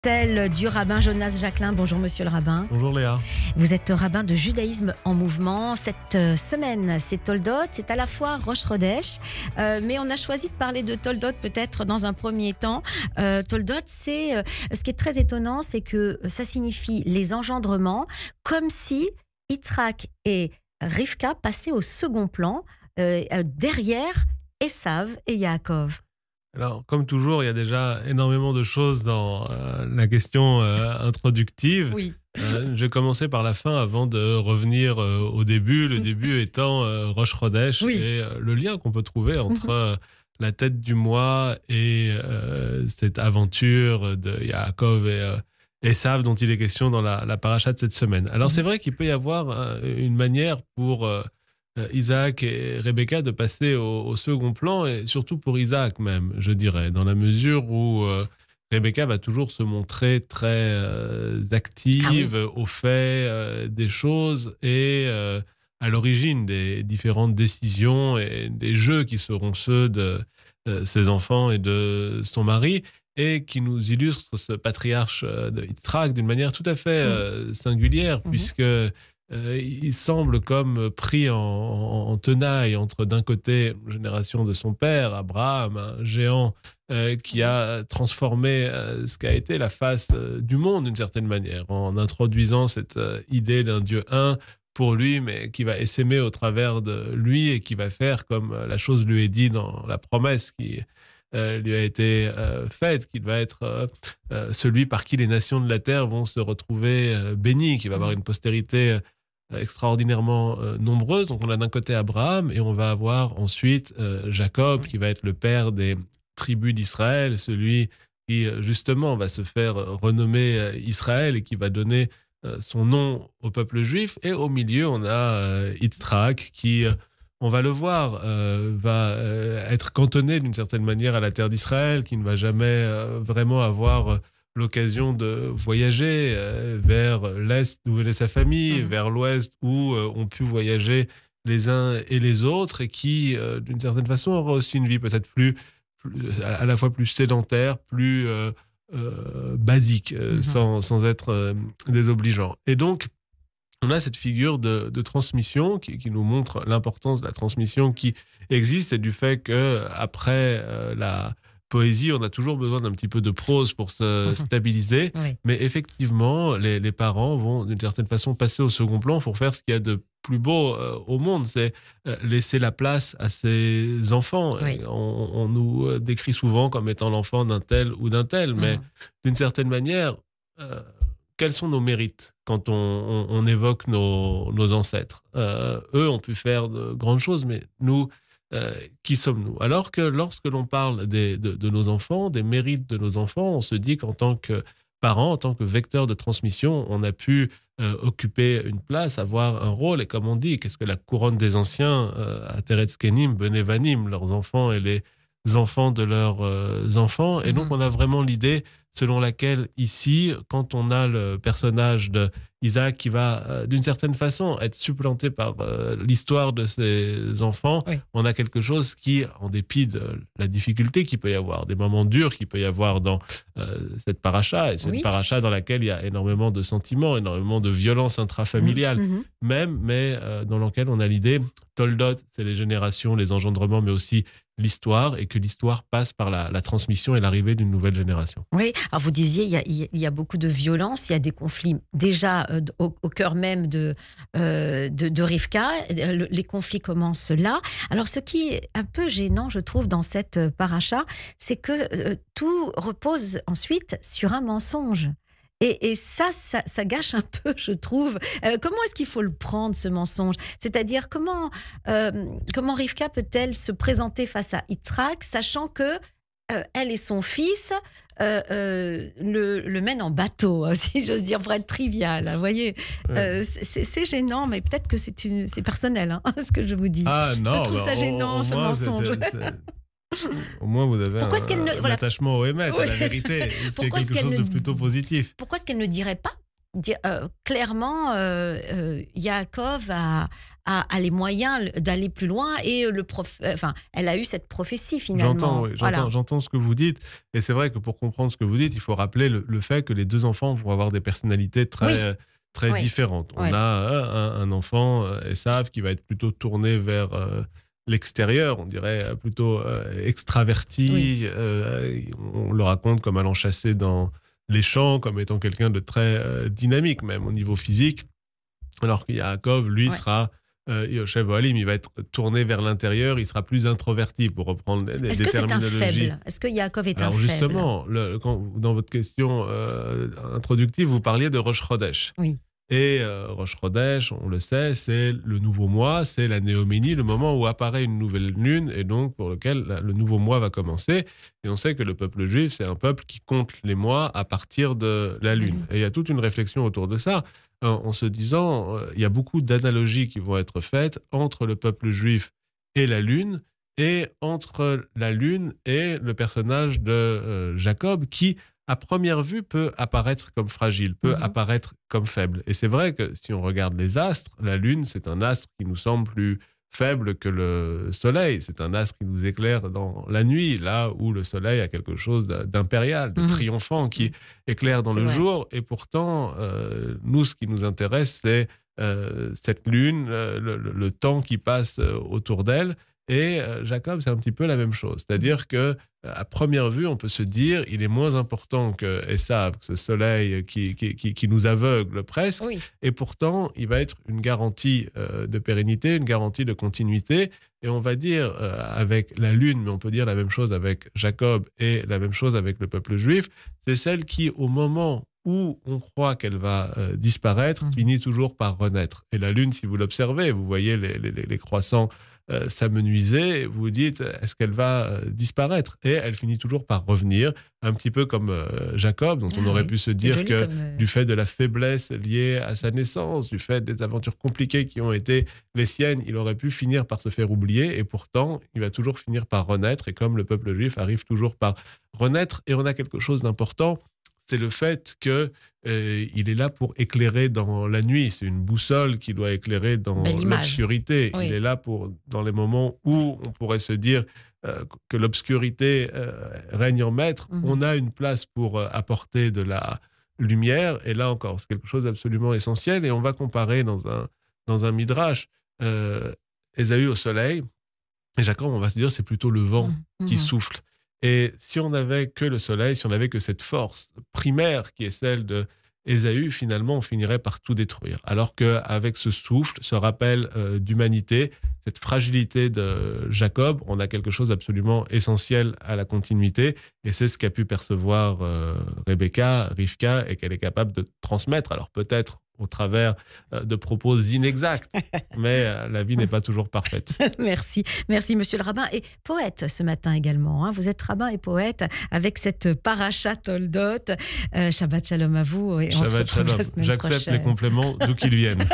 Tel du rabbin Jonas Jacquelin. Bonjour monsieur le rabbin. Bonjour Léa. Vous êtes rabbin de judaïsme en mouvement. Cette semaine, c'est Toldot, c'est à la fois Rosh Chodesh, mais on a choisi de parler de Toldot peut-être dans un premier temps. Toldot, c'est ce qui est très étonnant, c'est que ça signifie les engendrements, comme si Yitzhak et Rivka passaient au second plan, derrière Esav et Yaakov. Alors, comme toujours, il y a déjà énormément de choses dans la question introductive. Oui. Je vais commencer par la fin avant de revenir au début. Le début étant Rosh Chodesh et le lien qu'on peut trouver entre la tête du mois et cette aventure de Yaakov et Esav dont il est question dans la paracha de cette semaine. Alors, c'est vrai qu'il peut y avoir une manière pour Isaac et Rebecca de passer au second plan, et surtout pour Isaac même, je dirais, dans la mesure où Rebecca va toujours se montrer très active, au fait des choses et à l'origine des différentes décisions et des jeux qui seront ceux de ses enfants et de son mari, et qui nous illustre ce patriarche de Yitzhak d'une manière tout à fait singulière, puisque il semble comme pris en tenaille entre, d'un côté, la génération de son père, Abraham, un géant qui a transformé ce qu'a été la face du monde d'une certaine manière, en introduisant cette idée d'un Dieu un pour lui, mais qui va essaimer au travers de lui et qui va faire comme la chose lui est dit dans la promesse qui lui a été faite, qu'il va être celui par qui les nations de la terre vont se retrouver bénies, qui va avoir une postérité extraordinairement nombreuses. Donc on a d'un côté Abraham et on va avoir ensuite Jacob qui va être le père des tribus d'Israël, celui qui justement va se faire renommer Israël et qui va donner son nom au peuple juif. Et au milieu on a Yitzhak qui, on va le voir, va être cantonné d'une certaine manière à la terre d'Israël, qui ne va jamais vraiment avoir l'occasion de voyager vers l'Est où est sa famille, vers l'Ouest où ont pu voyager les uns et les autres, et qui, d'une certaine façon, aura aussi une vie peut-être plus à la fois plus sédentaire, plus basique, sans être désobligeant. Et donc, on a cette figure de transmission qui nous montre l'importance de la transmission qui existe, et du fait qu'après la poésie, on a toujours besoin d'un petit peu de prose pour se stabiliser. Mais effectivement, les parents vont d'une certaine façon passer au second plan pour faire ce qu'il y a de plus beau au monde, c'est laisser la place à ses enfants. On nous décrit souvent comme étant l'enfant d'un tel ou d'un tel, mais d'une certaine manière, quels sont nos mérites quand on évoque nos ancêtres? Eux ont pu faire de grandes choses, mais nous, qui sommes-nous? Alors que lorsque l'on parle de nos enfants, des mérites de nos enfants, on se dit qu'en tant que parents, en tant que vecteur de transmission, on a pu occuper une place, avoir un rôle. Et comme on dit, qu'est-ce que la couronne des anciens, à Teretz Kenim, Benevanim, leurs enfants et les enfants de leurs enfants. Et donc on a vraiment l'idée selon laquelle ici, quand on a le personnage de Isaac qui va d'une certaine façon être supplanté par l'histoire de ses enfants, on a quelque chose qui, en dépit de la difficulté qu'il peut y avoir, des moments durs qu'il peut y avoir dans cette paracha, et cette paracha dans laquelle il y a énormément de sentiments, énormément de violence intrafamiliale, même, mais dans laquelle on a l'idée, Toldot, c'est les générations, les engendrements, mais aussi l'histoire, et que l'histoire passe par la transmission et l'arrivée d'une nouvelle génération. Oui, alors vous disiez, il y a beaucoup de violence, il y a des conflits déjà au cœur même de Rivka. Les conflits commencent là. Alors ce qui est un peu gênant, je trouve, dans cette paracha, c'est que tout repose ensuite sur un mensonge. Et ça gâche un peu, je trouve. Comment est-ce qu'il faut le prendre, ce mensonge? C'est-à-dire, comment Rivka peut-elle se présenter face à Yitzhak, sachant que elle et son fils le mènent en bateau, si j'ose dire, pour être trivial. Vous voyez, c'est gênant, mais peut-être que c'est personnel, ce que je vous dis. Ah non, je trouve ça gênant, ce mensonge. Au moins, vous avez un attachement au émet, à la vérité. C'est quelque chose de plutôt positif. Pourquoi est-ce qu'elle ne dirait pas clairement Yaakov a a les moyens d'aller plus loin et elle a eu cette prophétie finalement. J'entends ce que vous dites. Et c'est vrai que pour comprendre ce que vous dites, il faut rappeler le fait que les deux enfants vont avoir des personnalités très différentes. On a un enfant, Esav, qui va être plutôt tourné vers l'extérieur, on dirait plutôt extraverti. On le raconte comme allant chasser dans les champs, comme étant quelqu'un de très dynamique, même au niveau physique. Alors que Yaakov, lui, sera... Yoshev Ohalim, il va être tourné vers l'intérieur, il sera plus introverti, pour reprendre des terminologies. Est-ce que c'est un faible? Est-ce que Yaakov est un faible? Alors justement, dans votre question introductive, vous parliez de Rosh Chodesh. Oui. Et Rosh Chodesh, on le sait, c'est le nouveau mois, c'est la néoménie, le moment où apparaît une nouvelle lune, et donc pour lequel le nouveau mois va commencer. Et on sait que le peuple juif, c'est un peuple qui compte les mois à partir de la lune. Et il y a toute une réflexion autour de ça, en se disant, il y a beaucoup d'analogies qui vont être faites entre le peuple juif et la lune, et entre la lune et le personnage de Jacob, qui, à première vue, peut apparaître comme fragile, peut apparaître comme faible. Et c'est vrai que si on regarde les astres, la Lune, c'est un astre qui nous semble plus faible que le Soleil. C'est un astre qui nous éclaire dans la nuit, là où le Soleil a quelque chose d'impérial, de triomphant, qui éclaire dans le jour. Et pourtant, nous, ce qui nous intéresse, c'est cette Lune, le temps qui passe autour d'elle. Et Jacob, c'est un petit peu la même chose. C'est-à-dire que à première vue, on peut se dire il est moins important que Esav, ce soleil qui nous aveugle presque. Oui. Et pourtant, il va être une garantie de pérennité, une garantie de continuité. Et on va dire avec la lune, mais on peut dire la même chose avec Jacob et la même chose avec le peuple juif, c'est celle qui, au moment où on croit qu'elle va disparaître, finit toujours par renaître. Et la lune, si vous l'observez, vous voyez les croissants s'amenuiser, vous vous dites, est-ce qu'elle va disparaître? Et elle finit toujours par revenir, un petit peu comme Jacob, dont on aurait pu se dire que du fait de la faiblesse liée à sa naissance, du fait des aventures compliquées qui ont été les siennes, il aurait pu finir par se faire oublier, et pourtant, il va toujours finir par renaître, et comme le peuple juif arrive toujours par renaître, et on a quelque chose d'important, c'est le fait qu'il est là pour éclairer dans la nuit. C'est une boussole qui doit éclairer dans l'obscurité. Oui. Il est là pour, dans les moments où on pourrait se dire que l'obscurité règne en maître, on a une place pour apporter de la lumière. Et là encore, c'est quelque chose d'absolument essentiel. Et on va comparer dans un midrash Ésaü au soleil. Et Jacob, on va se dire, c'est plutôt le vent qui souffle. Et si on n'avait que le soleil, si on n'avait que cette force primaire qui est celle de Ésaü, finalement, on finirait par tout détruire. Alors qu'avec ce souffle, ce rappel d'humanité, cette fragilité de Jacob, on a quelque chose d'absolument essentiel à la continuité. Et c'est ce qu'a pu percevoir Rebecca, Rivka, et qu'elle est capable de transmettre. Alors peut-être au travers de propos inexacts, mais la vie n'est pas toujours parfaite. Merci, monsieur le rabbin. Et poète ce matin également, hein. Vous êtes rabbin et poète avec cette paracha Toldot. Shabbat shalom à vous et on se retrouve la semaine prochaine. J'accepte les compléments d'où qu'ils viennent.